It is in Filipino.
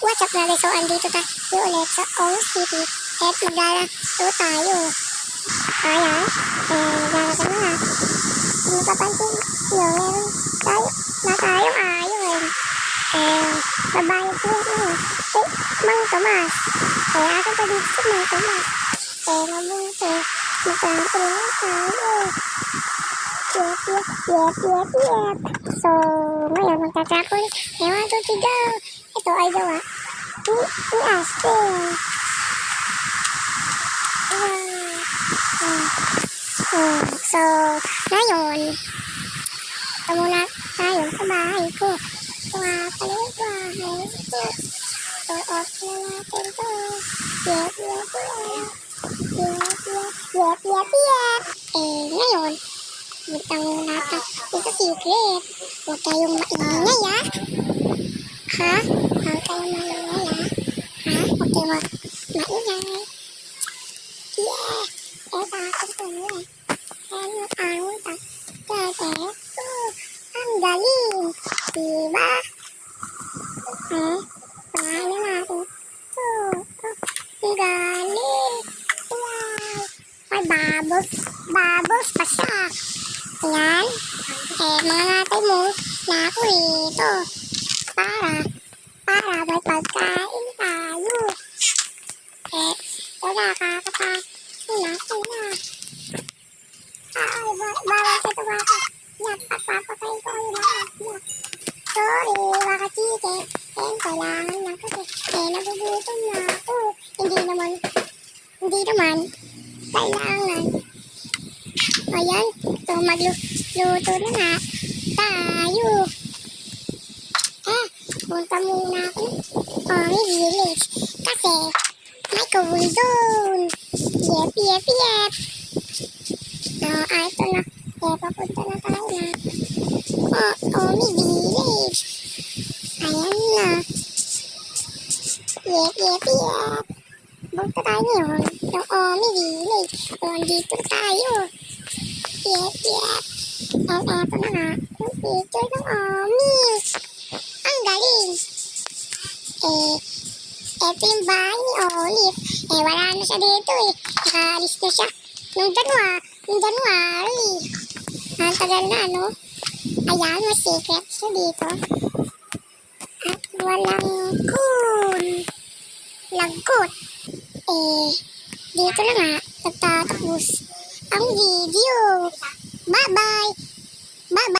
What's up mga guys? So andito tayo ulit sa Ong City at maglalaro tayo. Ayan, maglalaro tayo na. Kung mapapansin nyo, meron tayong ayon. Babayad ko yun. Mang Tomas. Asan pa dito si Mang Tomas? Mabuti. Magkakaroon tayo. Yep. So, ngayon, magtatrack ulit. 1, 2, 3, go! Ito ay gawa ni Aspen. So, ngayon, ito muna tayo sa bahay ko. Ito nga pala yung bahay ko. So, off na natin to. Yep. Ngayon, butang muna ito sa secret. Huwag kayong maingay, ha? Huwag kayong maingay. Huwag kayong maingay. Yeah! Takot ko mo ang galing. Diba? Paano natin? Ang galing. Wow! Ay, bubbles pa siya. Ayan. Mga natin mo na ako ito. Para may pagkain tayo. Wala kakatakin natin na. Bawal sa tuwaka. Papapakain ko yung lahat. Sorry, waka chicken. Kailangan lang kasi. Nagugutom na ako. Hindi naman. Kailangan. Ayan. So, magluto na nga tayo. Punta muna ako ng Omi Village. Kasi, may cool zone. Yep. Ito na. Papunta na tayo na. Omi Village. Ayan na. Yep. Punta tayo ngayon. Yung Omi Village. Dito tayo. Yep. Ito na nga. Yung picture ng Omi. Ang galing. Ito yung bahay ni Olive. Wala na siya dito nakaalis na siya. Nung January. Ang tagal na, no? Ayan, may secret siya dito. At walang lagot. Dito na nga, nagtatapos ang video. Bye-bye!